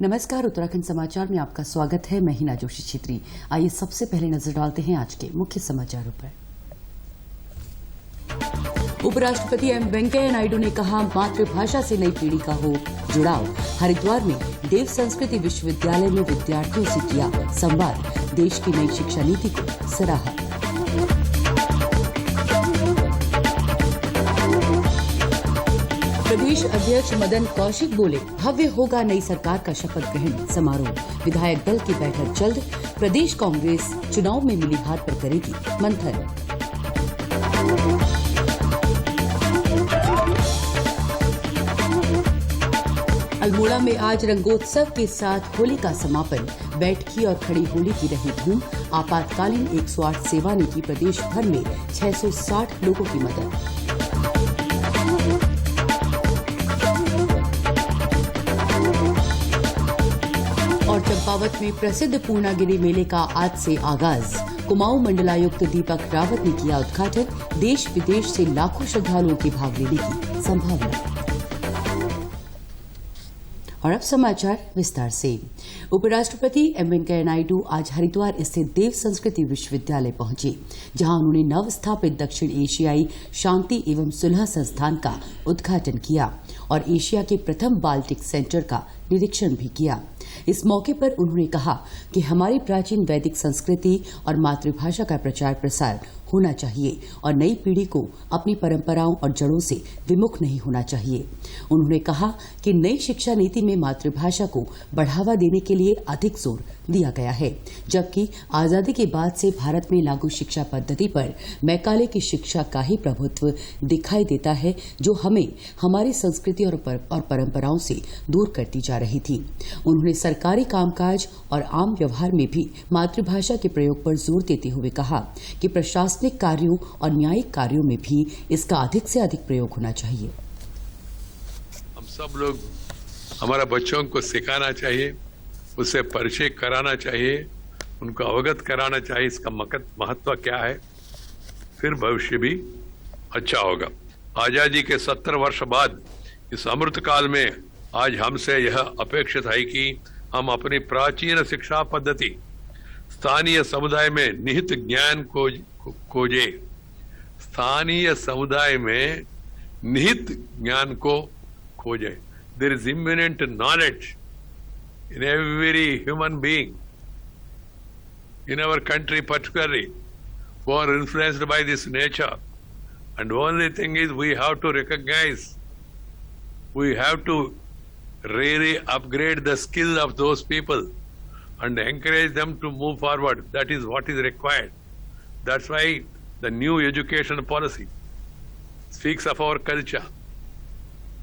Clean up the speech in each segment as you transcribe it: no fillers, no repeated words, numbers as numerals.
नमस्कार, उत्तराखंड समाचार में आपका स्वागत है। मैं हिना जोशी छेत्री। आइए सबसे पहले नजर डालते हैं आज के मुख्य समाचारों पर। उपराष्ट्रपति एम वेंकैया नायडू ने कहा, मातृभाषा से नई पीढ़ी का हो जुड़ाव। हरिद्वार में देव संस्कृति विश्वविद्यालय में विद्यार्थियों से किया संवाद। देश की नई शिक्षा नीति को सराहा। प्रदेश अध्यक्ष मदन कौशिक बोले, भव्य होगा नई सरकार का शपथ ग्रहण समारोह। विधायक दल की बैठक जल्द। प्रदेश कांग्रेस चुनाव में मिली हार पर करेगी मंथन। अल्मोड़ा में आज रंगोत्सव के साथ होली का समापन। बैठकी और खड़ी होली की रही धूम। आपातकालीन 108 सेवा ने की प्रदेश भर में 660 लोगों की मदद। और चंपावत में प्रसिद्ध पूर्णागिरि मेले का आज से आगाज। कुमाऊं मंडलायुक्त दीपक रावत ने किया उद्घाटन। देश विदेश से लाखों श्रद्धालुओं के भाग लेने की संभावना। और अब समाचार विस्तार से। उपराष्ट्रपति एम वेंकैया नायडू आज हरिद्वार स्थित देव संस्कृति विश्वविद्यालय पहुंचे, जहां उन्होंने नव स्थापित दक्षिण एशियाई शांति एवं सुलह संस्थान का उद्घाटन किया और एशिया के प्रथम बाल्टिक सेंटर का निरीक्षण भी किया। इस मौके पर उन्होंने कहा कि हमारी प्राचीन वैदिक संस्कृति और मातृभाषा का प्रचार प्रसार होना चाहिए और नई पीढ़ी को अपनी परंपराओं और जड़ों से विमुख नहीं होना चाहिए। उन्होंने कहा कि नई शिक्षा नीति में मातृभाषा को बढ़ावा देने के लिए अधिक जोर दिया गया है, जबकि आजादी के बाद से भारत में लागू शिक्षा पद्धति पर मैकाले की शिक्षा का ही प्रभुत्व दिखाई देता है, जो हमें हमारी संस्कृति और परंपराओं से दूर करती जा रही थी। उन्होंने सरकारी कामकाज और आम व्यवहार में भी मातृभाषा के प्रयोग पर जोर देते हुए कहा कि प्रशासनिक कार्यों और न्यायिक कार्यों में भी इसका अधिक से अधिक प्रयोग होना चाहिए। हम सब लोग हमारा बच्चों को सिखाना चाहिए, उससे परिचय कराना चाहिए, उनको अवगत कराना चाहिए इसका महत्व क्या है, फिर भविष्य भी अच्छा होगा। आजादी के 70 वर्ष बाद इस अमृत काल में आज हमसे यह अपेक्षित है कि हम अपनी प्राचीन शिक्षा पद्धति स्थानीय समुदाय में निहित ज्ञान को खोजे। स्थानीय समुदाय में निहित ज्ञान को खोजे। There is immanent knowledge in every human being, in our country particularly, who are influenced by this nature. And the only thing is we have to recognize, we have to really upgrade the skill of those people and encourage them to move forward. That is what is required. That's why the new education policy speaks of our culture,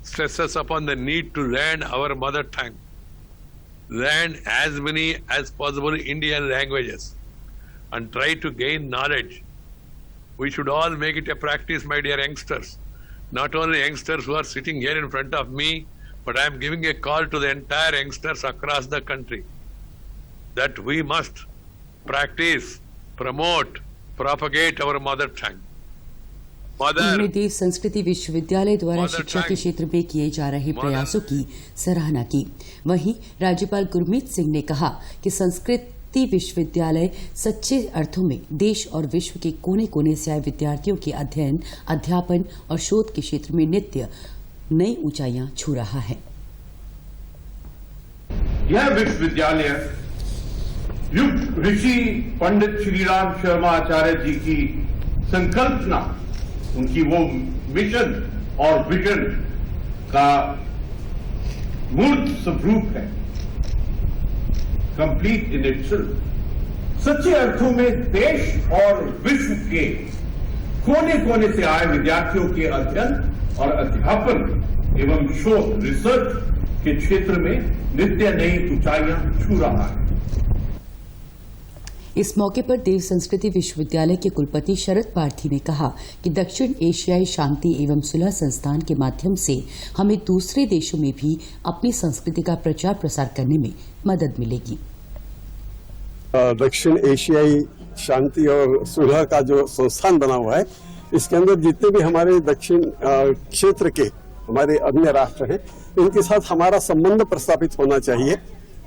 stresses upon the need to learn our mother tongue, learn as many as possible Indian languages, and try to gain knowledge. We should all make it a practice, my dear youngsters. Not only youngsters who are sitting here in front of me, but I am giving a call to the entire youngsters across the country that we must practice, promote, propagate our mother tongue. उन्होंने देव संस्कृति विश्वविद्यालय द्वारा शिक्षा के क्षेत्र में किए जा रहे प्रयासों की सराहना की। वहीं राज्यपाल गुरमीत सिंह ने कहा कि संस्कृति विश्वविद्यालय सच्चे अर्थों में देश और विश्व के कोने कोने से आए विद्यार्थियों के अध्ययन, अध्यापन और शोध के क्षेत्र में नित्य नई ऊंचाइयां छू रहा है। यह विश्वविद्यालय युग ऋषि पंडित श्रीराम शर्मा आचार्य जी की संकल्पना, उनकी वो मिशन और विजन का मूर्त स्वरूप है। Complete in itself. सच्चे अर्थों में देश और विश्व के कोने कोने से आए विद्यार्थियों के अध्ययन और अध्यापन एवं शोध रिसर्च के क्षेत्र में नित्य नई ऊंचाइयां छू रहा है। इस मौके पर देव संस्कृति विश्वविद्यालय के कुलपति शरद पार्थी ने कहा कि दक्षिण एशियाई शांति एवं सुलह संस्थान के माध्यम से हमें दूसरे देशों में भी अपनी संस्कृति का प्रचार प्रसार करने में मदद मिलेगी। दक्षिण एशियाई शांति और सुलह का जो संस्थान बना हुआ है, इसके अंदर जितने भी हमारे दक्षिण क्षेत्र के हमारे अन्य राष्ट्र हैं, इनके साथ हमारा संबंध प्रस्थापित होना चाहिए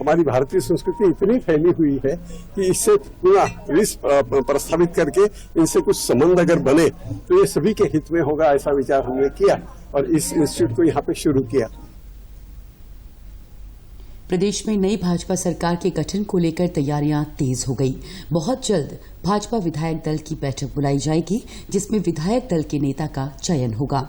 हमारी भारतीय संस्कृति इतनी फैली हुई है कि इससे पूरा रिस्क प्रस्तावित करके इनसे कुछ संबंध अगर बने तो ये सभी के हित में होगा, ऐसा विचार हमने किया और इस इंस्टीट्यूट को यहाँ पे शुरू किया। प्रदेश में नई भाजपा सरकार के गठन को लेकर तैयारियां तेज हो गई। बहुत जल्द भाजपा विधायक दल की बैठक बुलाई जाएगी, जिसमें विधायक दल के नेता का चयन होगा।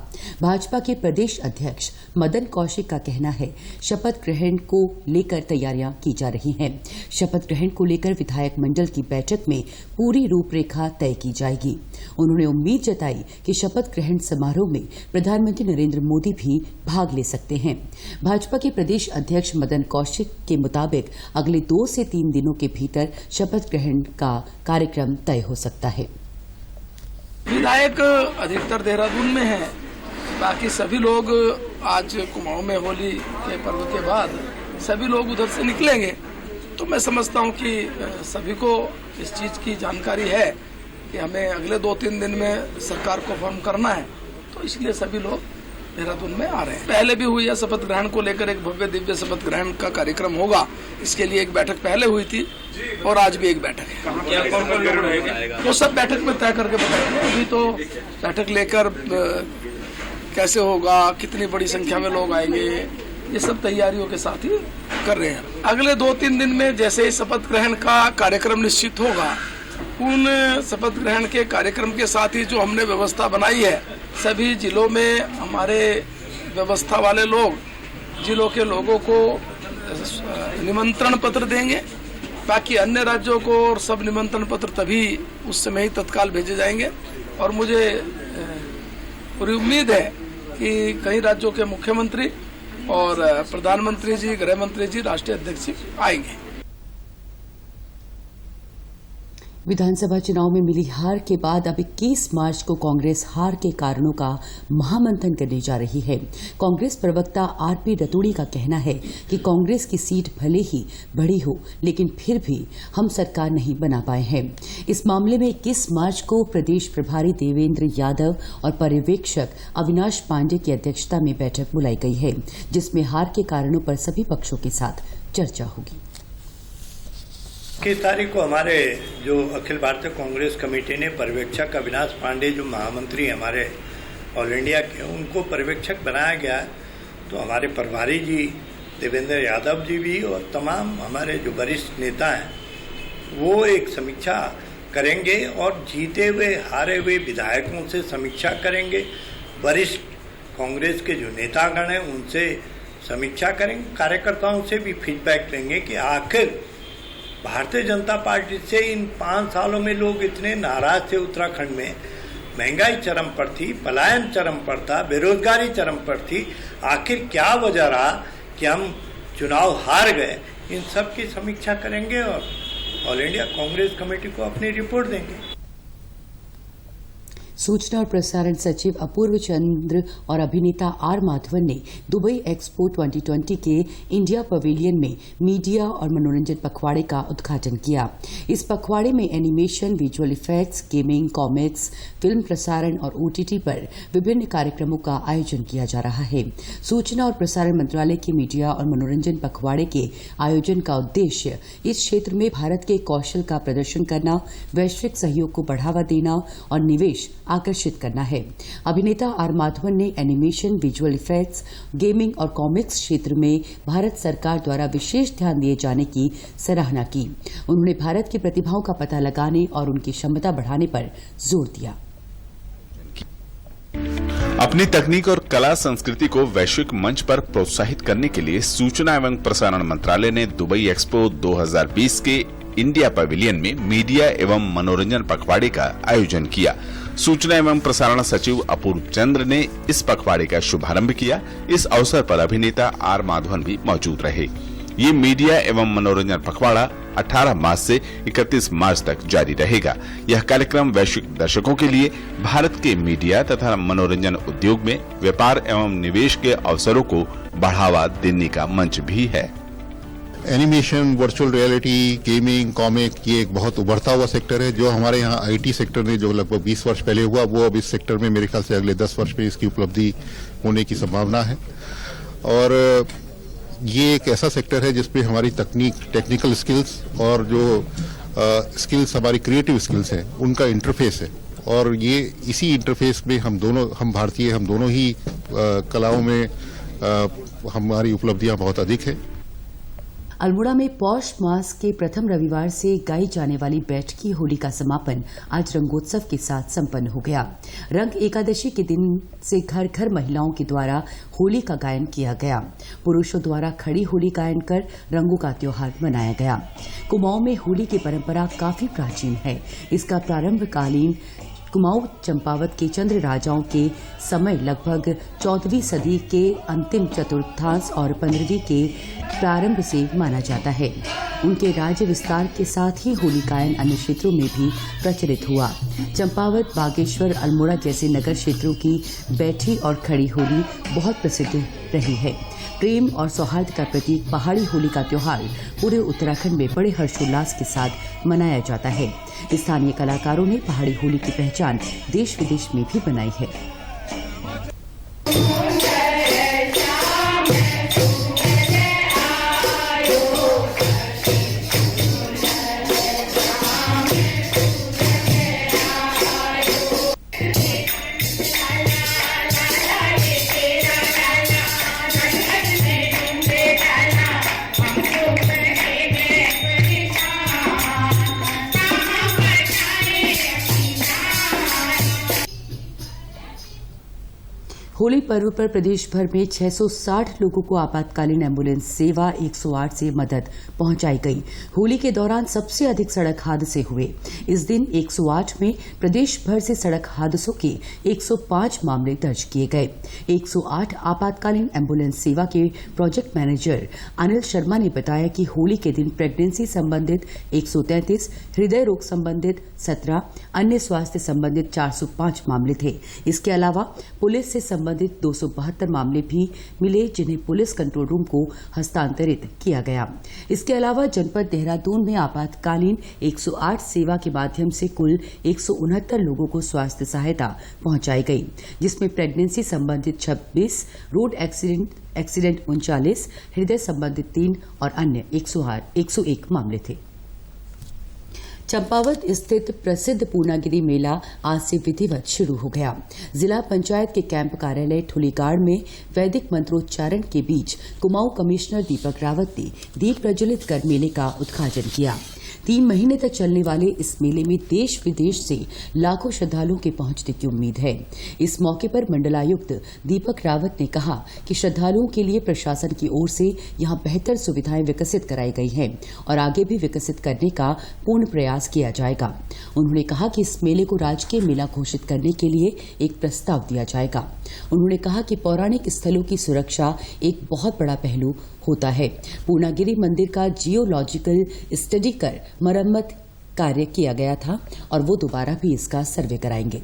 भाजपा के प्रदेश अध्यक्ष मदन कौशिक का कहना है, शपथ ग्रहण को लेकर तैयारियां की जा रही हैं। शपथ ग्रहण को लेकर विधायक मंडल की बैठक में पूरी रूपरेखा तय की जाएगी। उन्होंने उम्मीद जताई कि शपथ ग्रहण समारोह में प्रधानमंत्री नरेंद्र मोदी भी भाग ले सकते हैं। भाजपा के प्रदेश अध्यक्ष मदन कौशिक के मुताबिक अगले 2 से 3 दिनों के भीतर शपथ ग्रहण का कार्यक्रम तय हो सकता है। विधायक अधिकतर देहरादून में हैं, बाकी सभी लोग आज कुमाऊं में होली के पर्व के बाद सभी लोग उधर से निकलेंगे। तो मैं समझता हूं कि सभी को इस चीज की जानकारी है कि हमें अगले 2-3 दिन में सरकार को फॉर्म करना है, तो इसलिए सभी लोग देहरादून में आ रहे हैं। पहले भी हुई है शपथ ग्रहण को लेकर, एक भव्य दिव्य शपथ ग्रहण का कार्यक्रम होगा। इसके लिए एक बैठक पहले हुई थी और आज भी एक बैठक है। तो सब बैठक में तय करके बताएंगे। अभी तो बैठक लेकर कैसे होगा, कितनी बड़ी संख्या में लोग आएंगे, ये सब तैयारियों के साथ ही कर रहे हैं। अगले 2-3 दिन में जैसे ही शपथ ग्रहण का कार्यक्रम निश्चित होगा, उन शपथ ग्रहण के कार्यक्रम के साथ ही जो हमने व्यवस्था बनाई है, सभी जिलों में हमारे व्यवस्था वाले लोग जिलों के लोगों को निमंत्रण पत्र देंगे। बाकी अन्य राज्यों को और सब निमंत्रण पत्र तभी उस समय ही तत्काल भेजे जाएंगे। और मुझे पूरी उम्मीद है कि कई राज्यों के मुख्यमंत्री और प्रधानमंत्री जी, गृह मंत्री जी, राष्ट्रीय अध्यक्ष जी आएंगे। विधानसभा चुनाव में मिली हार के बाद अब 21 मार्च को कांग्रेस हार के कारणों का महामंथन करने जा रही है। कांग्रेस प्रवक्ता आरपी रतूड़ी का कहना है कि कांग्रेस की सीट भले ही बढ़ी हो, लेकिन फिर भी हम सरकार नहीं बना पाए हैं। इस मामले में 21 मार्च को प्रदेश प्रभारी देवेंद्र यादव और पर्यवेक्षक अविनाश पांडे की अध्यक्षता में बैठक बुलाई गई है, जिसमें हार के कारणों पर सभी पक्षों के साथ चर्चा होगी। 21 तारीख को हमारे जो अखिल भारतीय कांग्रेस कमेटी ने पर्यवेक्षक अविनाश पांडे जो महामंत्री हमारे ऑल इंडिया के, उनको पर्यवेक्षक बनाया गया। तो हमारे प्रभारी जी देवेंद्र यादव जी भी और तमाम हमारे जो वरिष्ठ नेता हैं वो एक समीक्षा करेंगे और जीते हुए हारे हुए विधायकों से समीक्षा करेंगे। वरिष्ठ कांग्रेस के जो नेतागण हैं उनसे समीक्षा करेंगे। कार्यकर्ताओं से भी फीडबैक लेंगे कि आखिर भारतीय जनता पार्टी से इन 5 सालों में लोग इतने नाराज थे। उत्तराखंड में महंगाई चरम पर थी, पलायन चरम पर था, बेरोजगारी चरम पर थी। आखिर क्या वजह रहा कि हम चुनाव हार गए? इन सब की समीक्षा करेंगे और ऑल इंडिया कांग्रेस कमेटी को अपनी रिपोर्ट देंगे। सूचना और प्रसारण सचिव अपूर्व चंद्र और अभिनेता आर माधवन ने दुबई एक्सपो 2020 के इंडिया पवेलियन में मीडिया और मनोरंजन पखवाड़े का उद्घाटन किया। इस पखवाड़े में animation, visual effects, gaming, comics, film प्रसारण और ओटीटी पर विभिन्न कार्यक्रमों का आयोजन किया जा रहा है। सूचना और प्रसारण मंत्रालय के मीडिया और मनोरंजन पखवाड़े के आयोजन का उद्देश्य इस क्षेत्र में भारत के कौशल का प्रदर्शन करना, वैश्विक सहयोग को बढ़ावा देना और निवेश आकर्षित करना है। अभिनेता आर माधवन ने एनिमेशन, विजुअल इफेक्ट्स, गेमिंग और कॉमिक्स क्षेत्र में भारत सरकार द्वारा विशेष ध्यान दिए जाने की सराहना की। उन्होंने भारत की प्रतिभाओं का पता लगाने और उनकी क्षमता बढ़ाने पर जोर दिया। अपनी तकनीक और कला संस्कृति को वैश्विक मंच पर प्रोत्साहित करने के लिए सूचना एवं प्रसारण मंत्रालय ने दुबई एक्सपो 2020 के इंडिया पवेलियन में मीडिया एवं मनोरंजन पखवाड़े का आयोजन किया। सूचना एवं प्रसारण सचिव अपूर्व चंद्र ने इस पखवाड़े का शुभारंभ किया। इस अवसर पर अभिनेता आर माधवन भी मौजूद रहे। ये मीडिया एवं मनोरंजन पखवाड़ा 18 मार्च से 31 मार्च तक जारी रहेगा। यह कार्यक्रम वैश्विक दर्शकों के लिए भारत के मीडिया तथा मनोरंजन उद्योग में व्यापार एवं निवेश के अवसरों को बढ़ावा देने का मंच भी है। Animation, virtual reality, gaming, comic, ये एक बहुत उभरता हुआ सेक्टर है। जो हमारे यहाँ आईटी सेक्टर ने जो लगभग 20 वर्ष पहले हुआ, वो अब इस सेक्टर में मेरे ख्याल से अगले 10 वर्ष में इसकी उपलब्धि होने की संभावना है। और ये एक ऐसा सेक्टर है जिसपे हमारी टेक्निकल स्किल्स और जो स्किल्स हमारी क्रिएटिव स्किल्स हैं उनका इंटरफेस है, और ये इसी इंटरफेस में हम दोनों ही कलाओं में हमारी उपलब्धियां बहुत अधिक है। अल्मोड़ा में पौष मास के प्रथम रविवार से गाई जाने वाली बैठकी होली का समापन आज रंगोत्सव के साथ संपन्न हो गया। रंग एकादशी के दिन से घर घर महिलाओं के द्वारा होली का गायन किया गया। पुरुषों द्वारा खड़ी होली गायन कर रंगों का त्योहार मनाया गया। कुमाऊं में होली की परंपरा काफी प्राचीन है। इसका प्रारंभ कालीन कुमाऊं चंपावत के चंद्र राजाओं के समय लगभग 14वीं सदी के अंतिम चतुर्थांश और 15वीं के प्रारंभ से माना जाता है। उनके राज्य विस्तार के साथ ही होली गायन अन्य क्षेत्रों में भी प्रचलित हुआ। चंपावत, बागेश्वर, अल्मोड़ा जैसे नगर क्षेत्रों की बैठी और खड़ी होली बहुत प्रसिद्ध रही है। प्रेम और सौहार्द का प्रतीक पहाड़ी होली का त्योहार पूरे उत्तराखंड में बड़े हर्षोल्लास के साथ मनाया जाता है। स्थानीय कलाकारों ने पहाड़ी होली की पहचान देश विदेश में भी बनाई है। होली पर्व पर प्रदेश भर में 660 लोगों को आपातकालीन एम्बुलेंस सेवा 108 से मदद पहुंचाई गई। होली के दौरान सबसे अधिक सड़क हादसे हुए। इस दिन 108 में प्रदेश भर से सड़क हादसों के 105 मामले दर्ज किए गए। 108 आपातकालीन एम्बुलेंस सेवा के प्रोजेक्ट मैनेजर अनिल शर्मा ने बताया कि होली के दिन प्रेगनेंसी संबंधित 133, हृदय रोग संबंधित 17, अन्य स्वास्थ्य संबंधित 405 मामले थे। इसके अलावा पुलिस से संबंधित 272 मामले भी मिले, जिन्हें पुलिस कंट्रोल रूम को हस्तांतरित किया गया। इसके अलावा जनपद देहरादून में आपातकालीन 108 सेवा के माध्यम से कुल 169 लोगों को स्वास्थ्य सहायता पहुंचाई गई, जिसमें प्रेगनेंसी संबंधित 26, रोड एक्सीडेंट 39, हृदय संबंधित 3 और अन्य 101 मामले थे। चंपावत स्थित प्रसिद्ध पूर्णागिरि मेला आज से विधिवत शुरू हो गया। जिला पंचायत के कैंप कार्यालय ठुलीगाड़ में वैदिक मंत्रोच्चारण के बीच कुमाऊं कमिश्नर दीपक रावत ने दीप प्रज्वलित कर मेले का उद्घाटन किया। 3 महीने तक चलने वाले इस मेले में देश विदेश से लाखों श्रद्धालुओं के पहुंचने की उम्मीद है। इस मौके पर मंडलायुक्त दीपक रावत ने कहा कि श्रद्धालुओं के लिए प्रशासन की ओर से यहां बेहतर सुविधाएं विकसित कराई गई हैं और आगे भी विकसित करने का पूर्ण प्रयास किया जाएगा। उन्होंने कहा कि इस मेले को राजकीय मेला घोषित करने के लिए एक प्रस्ताव दिया जाएगा। उन्होंने कहा कि पौराणिक स्थलों की सुरक्षा एक बहुत बड़ा पहलू होता है। पूर्णागिरि मंदिर का जियोलॉजिकल स्टडी कर मरम्मत कार्य किया गया था और वो दोबारा भी इसका सर्वे कराएंगे।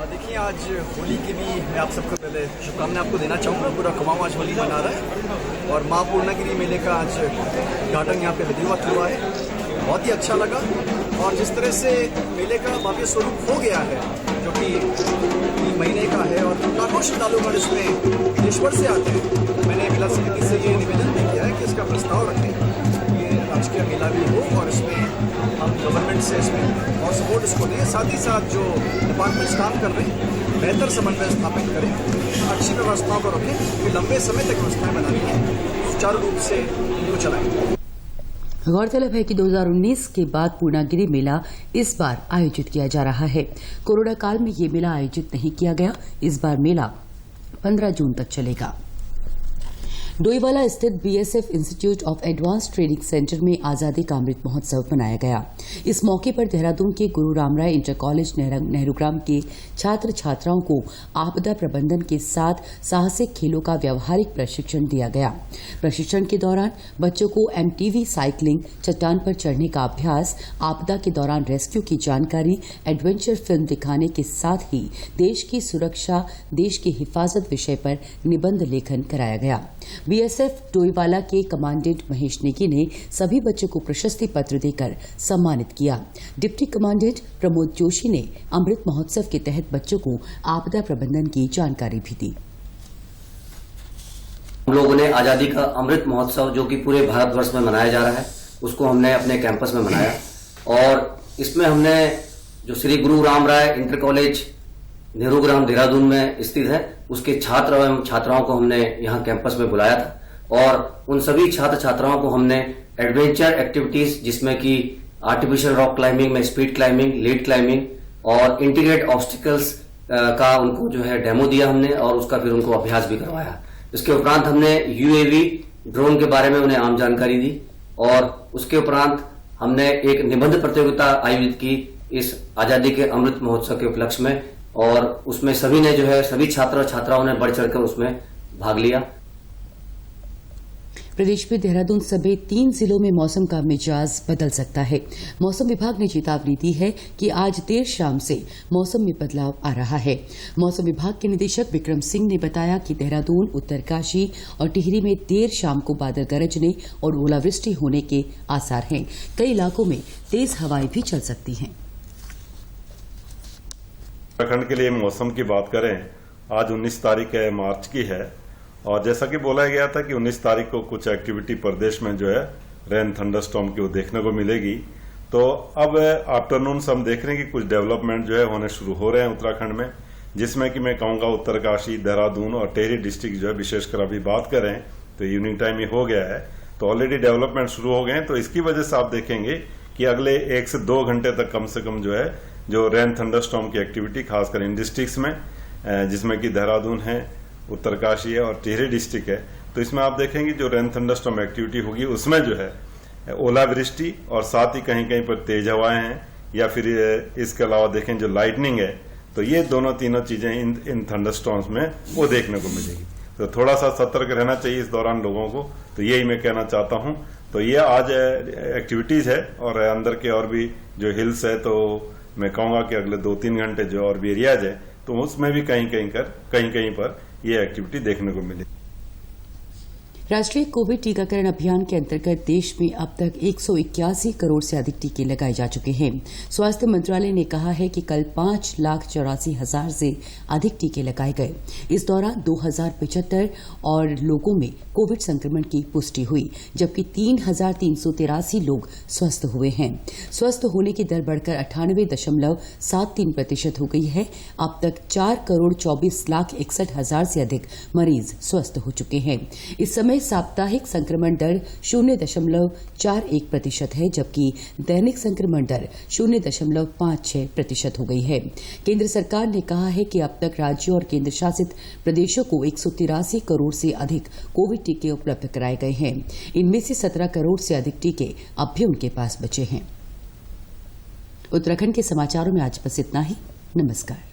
देखिए, आज होली की भी मैं आप सबको पहले शुभकामनाएं आपको देना चाहूँगा। पूरा कुमाऊं आज होली मना रहा है और मां पूर्णागिरि मेले का आज उद्घाटन यहाँ पे विधिवत हुआ है। बहुत ही अच्छा लगा और जिस तरह से मेले का भव्य स्वरूप हो गया है, जो कि 3 महीने का है और लाखों श्रद्धालुगण इसमें देशभर से आते हैं। मैंने मेला समिति से ये निवेदन भी किया है कि इसका प्रस्ताव रखें, ये राजकीय मेला भी हो और इसमें हम गवर्नमेंट से इसमें और सपोर्ट इसको दें। साथ ही साथ जो डिपार्टमेंट्स काम कर रहे हैं बेहतर समन्वय स्थापित करें, अच्छी व्यवस्थाओं को रखें, कि लंबे समय तक व्यवस्थाएं बनानी है, सुचारू रूप से इनको चलाएं। गौरतलब है कि 2019 के बाद पूर्णागिरि मेला इस बार आयोजित किया जा रहा है। कोरोना काल में ये मेला आयोजित नहीं किया गया। इस बार मेला 15 जून तक चलेगा। डोईवाला स्थित BSF institute of advance training centre में आजादी का अमृत महोत्सव मनाया गया। इस मौके पर देहरादून के गुरु रामराय इंटर कॉलेज नेहरूग्राम के छात्र छात्राओं को आपदा प्रबंधन के साथ साहसिक खेलों का व्यावहारिक प्रशिक्षण दिया गया। प्रशिक्षण के दौरान बच्चों को एमटीवी साइकिलिंग, चट्टान पर चढ़ने का अभ्यास, आपदा के दौरान रेस्क्यू की जानकारी, एडवेंचर फिल्म दिखाने के साथ ही देश की सुरक्षा, देश की हिफाजत विषय पर निबंध लेखन कराया गया। बीएसएफ डोईवाला के कमांडेंट महेश नेगी ने सभी बच्चों को प्रशस्ति पत्र देकर सम्मानित किया। डिप्टी कमांडेंट प्रमोद जोशी ने अमृत महोत्सव के तहत बच्चों को आपदा प्रबंधन की जानकारी भी दी। हम लोगों ने आजादी का अमृत महोत्सव जो कि पूरे भारतवर्ष में मनाया जा रहा है, उसको हमने अपने कैंपस में मनाया और इसमें हमने जो श्री गुरु राम राय इंटर कॉलेज नेहरू ग्राम देहरादून में स्थित है, उसके छात्र एवं छात्राओं को हमने यहाँ कैंपस में बुलाया था और उन सभी छात्र छात्राओं को हमने एडवेंचर एक्टिविटीज जिसमें कि आर्टिफिशियल रॉक क्लाइंबिंग में स्पीड क्लाइंबिंग, लीड क्लाइंबिंग और इंटीग्रेट ऑब्स्टिकल्स का उनको जो है डेमो दिया हमने और उसका फिर उनको अभ्यास भी करवाया। इसके उपरांत हमने यूएवी ड्रोन के बारे में उन्हें आम जानकारी दी और उसके उपरांत हमने एक निबंध प्रतियोगिता आयोजित की इस आजादी के अमृत महोत्सव के उपलक्ष्य में और उसमें सभी ने जो है सभी छात्र छात्राओं ने बढ़ चढ़कर उसमें भाग लिया। प्रदेश में देहरादून समेत 3 जिलों में मौसम का मिजाज बदल सकता है। मौसम विभाग ने चेतावनी दी है कि आज देर शाम से मौसम में बदलाव आ रहा है। मौसम विभाग के निदेशक विक्रम सिंह ने बताया कि देहरादून, उत्तरकाशी और टिहरी में देर शाम को बादल गरजने और ओलावृष्टि होने के आसार हैं। कई इलाकों में तेज हवाएं भी चल सकती हैं। उत्तराखंड के लिए मौसम की बात करें, आज 19 तारीख मार्च की है और जैसा कि बोला गया था कि 19 तारीख को कुछ एक्टिविटी प्रदेश में जो है रेन थंडरस्टॉर्म की वो देखने को मिलेगी। तो अब आफ्टरनून से हम देख रहे हैं कि कुछ डेवलपमेंट जो है होने शुरू हो रहे हैं उत्तराखंड में, जिसमें कि मैं कहूंगा उत्तरकाशी, देहरादून और टिहरी डिस्ट्रिक्ट जो है विशेषकर अभी बात करें तो इवनिंग टाइम ही हो गया है, तो ऑलरेडी डेवलपमेंट शुरू हो गए हैं। तो इसकी वजह से आप देखेंगे कि अगले 1 से 2 घंटे तक कम से कम जो है जो रेन थंडरस्टॉर्म की एक्टिविटी खासकर इन डिस्ट्रिक्ट्स में, जिसमें कि देहरादून है, उत्तरकाशी है और टिहरी डिस्ट्रिक्ट है, तो इसमें आप देखेंगे जो रेन थंडरस्टॉर्म एक्टिविटी होगी उसमें जो है ओलावृष्टि और साथ ही कहीं कहीं पर तेज हवाएं हैं या फिर इसके अलावा देखें जो लाइटनिंग है, तो ये तीनों चीजें इन थंडरस्टॉर्म्स में वो देखने को मिलेगी। तो थोड़ा सा सतर्क रहना चाहिए इस दौरान लोगों को, तो यही मैं कहना चाहता हूं। तो ये आज एक्टिविटीज है और अंदर के और भी जो हिल्स है, तो मैं कहूंगा कि अगले 2-3 घंटे जो और भी एरियाज है तो उसमें भी कहीं कहीं पर ये एक्टिविटी देखने को मिली। राष्ट्रीय कोविड टीकाकरण अभियान के अंतर्गत देश में अब तक 181 करोड़ से अधिक टीके लगाए जा चुके हैं। स्वास्थ्य मंत्रालय ने कहा है कि कल 5,84,000 से अधिक टीके लगाए गए। इस दौरान 2,075 और लोगों में कोविड संक्रमण की पुष्टि हुई, जबकि 3,383 लोग स्वस्थ हुए हैं। स्वस्थ होने की दर बढ़कर 98.73% हो गई है। अब तक 4,24,61,000 से अधिक मरीज स्वस्थ हो चुके हैं। इस समय साप्ताहिक संक्रमण दर 0.41% है, जबकि दैनिक संक्रमण दर 0.56% हो गई है। केंद्र सरकार ने कहा है कि अब तक राज्यों और केंद्र शासित प्रदेशों को 183 करोड़ से अधिक कोविड टीके उपलब्ध कराए गए हैं। इनमें से 17 करोड़ से अधिक टीके अब भी उनके पास बचे हैं। उत्तराखंड के समाचारों में आज बस इतना ही। नमस्कार।